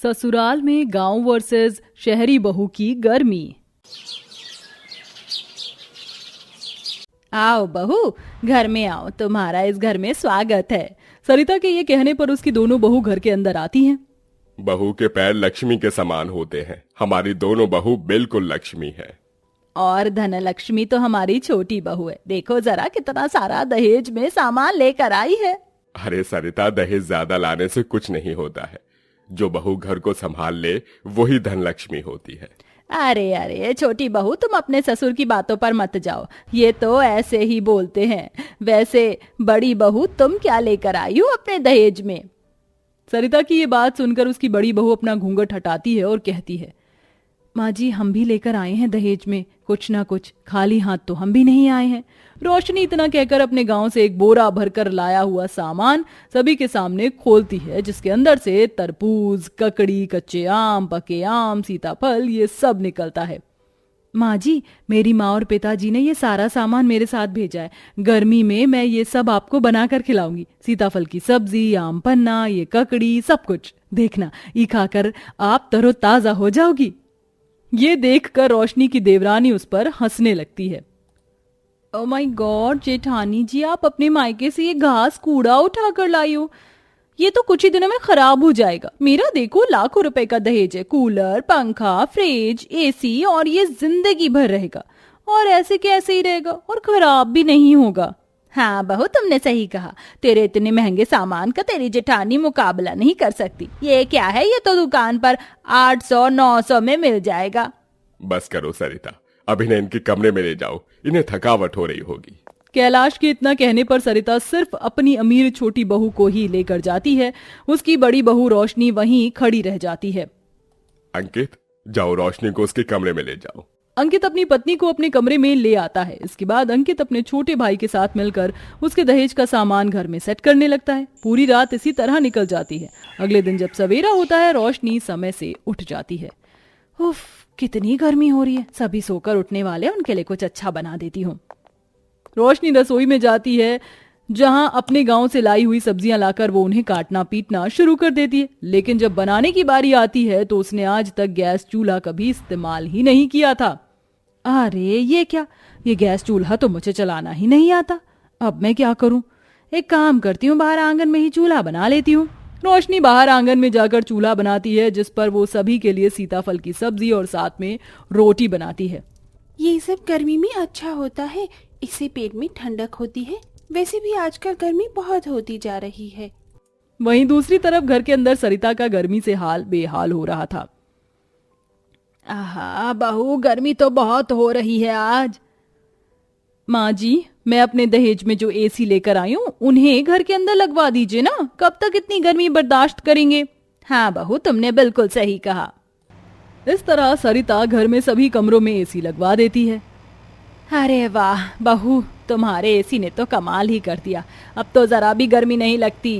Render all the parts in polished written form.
ससुराल में गांव वर्सेस शहरी बहू की गर्मी। आओ बहू, घर में आओ, तुम्हारा इस घर में स्वागत है। सरिता के ये कहने पर उसकी दोनों बहू घर के अंदर आती हैं। बहू के पैर लक्ष्मी के समान होते हैं। हमारी दोनों बहू बिल्कुल लक्ष्मी है। और धनलक्ष्मी तो हमारी छोटी बहू है। देखो जरा कितना सारा दहेज में सामान लेकर आई है। अरे सरिता, दहेज ज्यादा लाने से कुछ नहीं होता है। जो बहू घर को संभाल ले वही धनलक्ष्मी होती है। अरे अरे छोटी बहू, तुम अपने ससुर की बातों पर मत जाओ, ये तो ऐसे ही बोलते हैं। वैसे बड़ी बहू, तुम क्या लेकर आई हो अपने दहेज में? सरिता की ये बात सुनकर उसकी बड़ी बहू अपना घूंघट हटाती है और कहती है, माँ जी, हम भी लेकर आए हैं दहेज में कुछ ना कुछ, खाली हाथ तो हम भी नहीं आए हैं। रोशनी इतना कहकर अपने गांव से एक बोरा भरकर लाया हुआ सामान सभी के सामने खोलती है, जिसके अंदर से तरबूज, ककड़ी, कच्चे आम, पके आम, सीताफल, ये सब निकलता है। माँ जी, मेरी माँ और पिताजी ने ये सारा सामान मेरे साथ भेजा है। गर्मी में मैं ये सब आपको बनाकर खिलाऊंगी। सीताफल की सब्जी, आम पन्ना, ये ककड़ी, सब कुछ। देखना, ये खाकर आप तरोताजा हो जाओगी। ये देखकर रोशनी की देवरानी उस पर हंसने लगती है। ओ माय गॉड जेठानी जी, आप अपने मायके से ये घास कूड़ा उठा कर लाई हो। ये तो कुछ ही दिनों में खराब हो जाएगा। मेरा देखो, लाखों रुपए का दहेज है। कूलर, पंखा, फ्रिज, एसी, और ये जिंदगी भर रहेगा। और ऐसे कैसे ही रहेगा और खराब भी नहीं होगा। हाँ बहू, तुमने सही कहा। तेरे इतने महंगे सामान का तेरी जेठानी मुकाबला नहीं कर सकती। ये क्या है, ये तो दुकान पर 800-900 में मिल जाएगा। बस करो सरिता, अब इन्हें इनके कमरे में ले जाओ, इन्हें थकावट हो रही होगी। कैलाश के इतना कहने पर सरिता सिर्फ अपनी अमीर छोटी बहू को ही लेकर जाती है। उसकी बड़ी बहू रोशनी वहीं खड़ी रह जाती है। अंकित, जाओ रोशनी को उसके कमरे में ले जाओ। अंकित अपनी पत्नी को अपने कमरे में ले आता है। इसके बाद अंकित अपने छोटे भाई के साथ मिलकर उसके दहेज का सामान घर में सेट करने लगता है। पूरी रात इसी तरह निकल जाती है। अगले दिन जब सवेरा होता है, रोशनी समय से उठ जाती है। उफ, कितनी गर्मी हो रही है। सभी सोकर उठने वाले, उनके लिए कुछ अच्छा बना देती हूँ। रोशनी रसोई में जाती है, जहां अपने गांव से लाई हुई सब्जियां लाकर वो उन्हें काटना पीटना शुरू कर देती है। लेकिन जब बनाने की बारी आती है तो उसने आज तक गैस चूल्हा कभी इस्तेमाल ही नहीं किया था। अरे ये क्या, ये गैस चूल्हा तो मुझे चलाना ही नहीं आता। अब मैं क्या करूं? एक काम करती हूँ, बाहर आंगन में ही चूल्हा बना लेती हूँ। रोशनी बाहर आंगन में जाकर चूल्हा बनाती है, जिस पर वो सभी के लिए सीताफल की सब्जी और साथ में रोटी बनाती है। ये सब गर्मी में अच्छा होता है, इससे पेट में ठंडक होती है। वैसे भी आजकल गर्मी बहुत होती जा रही है। वहीं दूसरी तरफ घर के अंदर सरिता का गर्मी से हाल बेहाल हो रहा था। आहा बहू, गर्मी तो बहुत हो रही है आज। माँ जी, मैं अपने दहेज में जो एसी लेकर आई हूँ उन्हें घर के अंदर लगवा दीजिए ना। कब तक इतनी गर्मी बर्दाश्त करेंगे? हाँ बहू, तुमने बिल्कुल सही कहा। इस तरह सरिता घर में सभी कमरों में एसी लगवा देती है। अरे वाह बहू, तुम्हारे एसी ने तो कमाल ही कर दिया। अब तो जरा भी गर्मी नहीं लगती।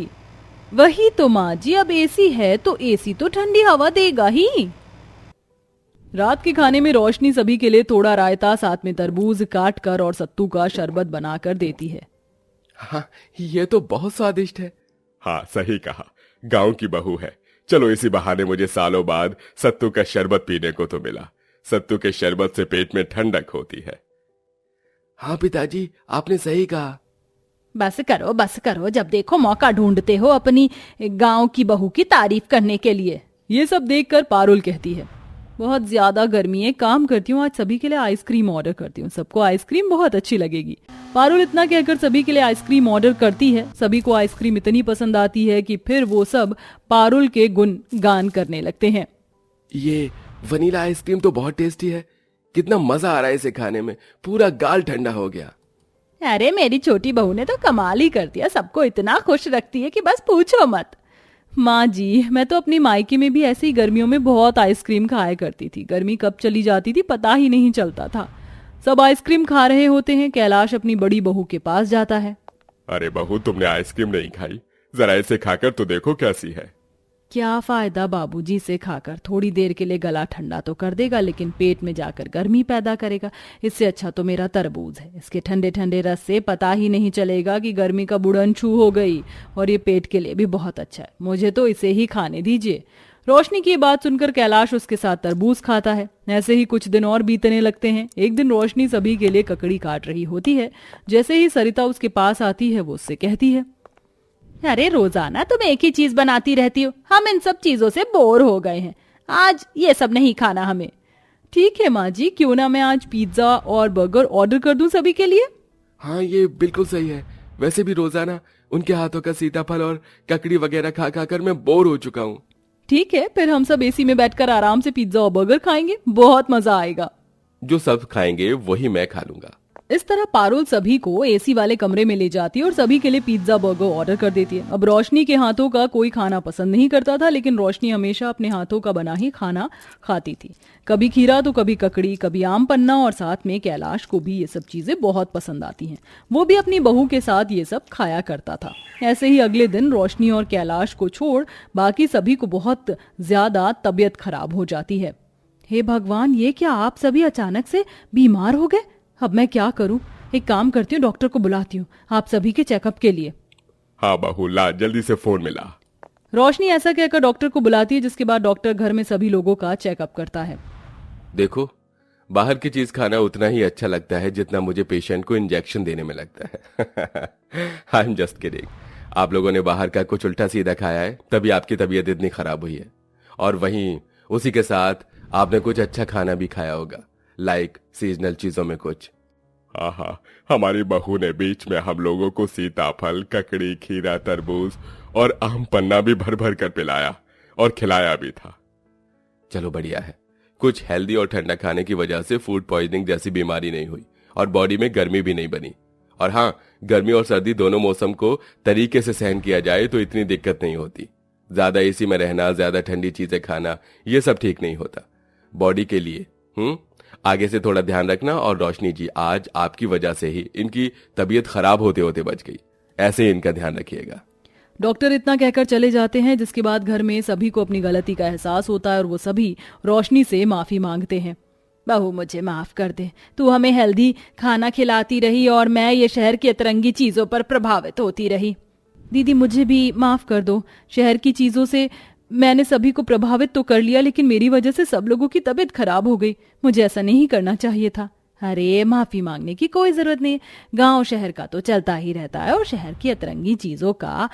वही तो माँ जी, अब एसी है तो एसी तो ठंडी हवा देगा ही। रात के खाने में रोशनी सभी के लिए थोड़ा रायता, साथ में तरबूज काट कर और सत्तू का शरबत बनाकर देती है। हाँ, ये तो बहुत स्वादिष्ट है। हाँ सही कहा, गांव की बहू है। चलो इसी बहाने मुझे सालों बाद सत्तू का शरबत पीने को तो मिला। सत्तू के शरबत से पेट में ठंडक होती है। हाँ पिताजी, आपने सही कहा। बस करो बस करो, जब देखो मौका ढूंढते हो अपनी गांव की बहू की तारीफ करने के लिए। ये सब देखकर पारुल कहती है, बहुत ज्यादा गर्मी है, काम करती हूँ आज सभी के लिए आइसक्रीम ऑर्डर करती हूँ, सबको आइसक्रीम बहुत अच्छी लगेगी। पारुल इतना कहकर सभी के लिए आइसक्रीम ऑर्डर करती है। सभी को आइसक्रीम इतनी पसंद आती है कि फिर वो सब पारुल के गुण गान करने लगते हैं। ये वनीला आइसक्रीम तो बहुत टेस्टी है, कितना मजा आ रहा है इसे खाने में, पूरा गाल ठंडा हो गया। अरे मेरी छोटी बहू ने तो कमाल ही कर दिया, सबको इतना खुश रखती है कि बस पूछो मत। माँ जी, मैं तो अपनी मायके में भी ऐसी गर्मियों में बहुत आइसक्रीम खाया करती थी। गर्मी कब चली जाती थी पता ही नहीं चलता था। सब आइसक्रीम खा रहे होते हैं। कैलाश अपनी बड़ी बहू के पास जाता है। अरे बहू, तुमने आइसक्रीम नहीं खाई, जरा इसे खाकर तो देखो कैसी है। क्या फायदा बाबूजी, से खाकर थोड़ी देर के लिए गला ठंडा तो कर देगा, लेकिन पेट में जाकर गर्मी पैदा करेगा। इससे अच्छा तो मेरा तरबूज है। इसके ठंडे ठंडे रस से पता ही नहीं चलेगा कि गर्मी का बुड़न छू हो गई, और ये पेट के लिए भी बहुत अच्छा है। मुझे तो इसे ही खाने दीजिए। रोशनी की ये बात सुनकर कैलाश उसके साथ तरबूज खाता है। ऐसे ही कुछ दिन और बीतने लगते हैं। एक दिन रोशनी सभी के लिए ककड़ी काट रही होती है। जैसे ही सरिता उसके पास आती है वो उससे कहती है, अरे रोजाना तुम एक ही चीज बनाती रहती हो, हम इन सब चीजों से बोर हो गए हैं, आज ये सब नहीं खाना हमें। ठीक है माँ जी, क्यों ना मैं आज पिज्जा और बर्गर ऑर्डर कर दूं सभी के लिए। हाँ ये बिल्कुल सही है। वैसे भी रोजाना उनके हाथों का सीताफल और ककड़ी वगैरह खा खा कर मैं बोर हो चुका हूँ। ठीक है, फिर हम सब एसी में बैठकर आराम से पिज्जा और बर्गर खाएंगे, बहुत मजा आएगा। जो सब खाएंगे वही मैं खा लूंगा। इस तरह पारुल सभी को एसी वाले कमरे में ले जाती है और सभी के लिए पिज्जा बर्गर ऑर्डर कर देती है। अब रोशनी के हाथों का कोई खाना पसंद नहीं करता था, लेकिन रोशनी हमेशा अपने हाथों का बना ही खाना खाती थी। कभी खीरा तो कभी ककड़ी, कभी आम पन्ना, और साथ में कैलाश को भी ये सब चीजें बहुत पसंद आती हैं। वो भी अपनी बहू के साथ ये सब खाया करता था। ऐसे ही अगले दिन रोशनी और कैलाश को छोड़ बाकी सभी को बहुत ज्यादा तबीयत खराब हो जाती है। हे भगवान, ये क्या आप सभी अचानक से बीमार हो गए? अब मैं क्या करूं? एक काम करती हूँ, डॉक्टर को बुलाती हूँ आप सभी के चेकअप के लिए। हाँ बहू, ला जल्दी से फोन मिला। रोशनी ऐसा कहकर डॉक्टर को बुलाती है, जिसके बाद डॉक्टर घर में सभी लोगों का चेकअप करता है। देखो, बाहर की चीज खाना उतना ही अच्छा लगता है जितना मुझे पेशेंट को इंजेक्शन देने में लगता है। I am just kidding. आप लोगों ने बाहर का कुछ उल्टा सीधा खाया है, तभी आपकी तबीयत इतनी खराब हुई है। और वहीं उसी के साथ आपने कुछ अच्छा खाना भी खाया होगा, लाइक सीजनल चीजों में कुछ। हाँ, हमारी बहू ने बीच में हम लोगों को सीताफल, ककड़ी, खीरा, तरबूज और आम पन्ना भी भर भर कर पिलाया और खिलाया भी था। चलो बढ़िया है, कुछ हेल्दी और ठंडा खाने की वजह से फूड पॉइजनिंग जैसी बीमारी नहीं हुई और बॉडी में गर्मी भी नहीं बनी। और हाँ, गर्मी और सर्दी दोनों मौसम को तरीके से सहन किया जाए तो इतनी दिक्कत नहीं होती। ज्यादा एसी में रहना, ज्यादा ठंडी चीजें खाना, ये सब ठीक नहीं होता बॉडी के लिए। आगे से थोड़ा ध्यान रखना। और रोशनी जी, आज आपकी वजह से ही इनकी तबीयत खराब होते होते बच गई, ऐसे ही इनका ध्यान रखिएगा। डॉक्टर इतना कहकर चले जाते हैं, जिसके बाद घर में सभी को अपनी गलती का एहसास होता है और वो सभी रोशनी से माफी मांगते हैं। बहू मुझे माफ कर दे, तू हमें हेल्दी खाना खिलाती रही और मैं ये शहर की अतरंगी चीजों पर प्रभावित होती रही। दीदी मुझे भी माफ कर दो, शहर की चीजों से मैंने सभी को प्रभावित तो कर लिया, लेकिन मेरी वजह से सब लोगों की तबीयत खराब हो गई। मुझे ऐसा नहीं करना चाहिए था। अरे माफी मांगने की कोई जरूरत नहीं, गांव शहर का तो चलता ही रहता है और शहर की अतरंगी चीजों का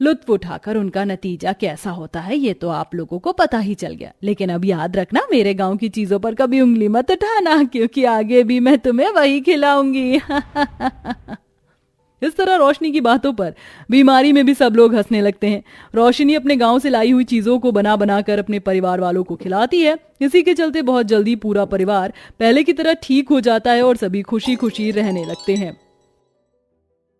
लुत्फ उठाकर उनका नतीजा कैसा होता है ये तो आप लोगों को पता ही चल गया। लेकिन अब याद रखना, मेरे गांव की चीजों पर कभी उंगली मत उठाना, क्योंकि आगे भी मैं तुम्हें वही खिलाऊंगी। इस तरह रोशनी की बातों पर बीमारी में भी सब लोग हंसने लगते हैं। रोशनी अपने गांव से लाई हुई चीजों को बना बना कर अपने परिवार वालों को खिलाती है। इसी के चलते बहुत जल्दी पूरा परिवार पहले की तरह ठीक हो जाता है और सभी खुशी खुशी रहने लगते हैं।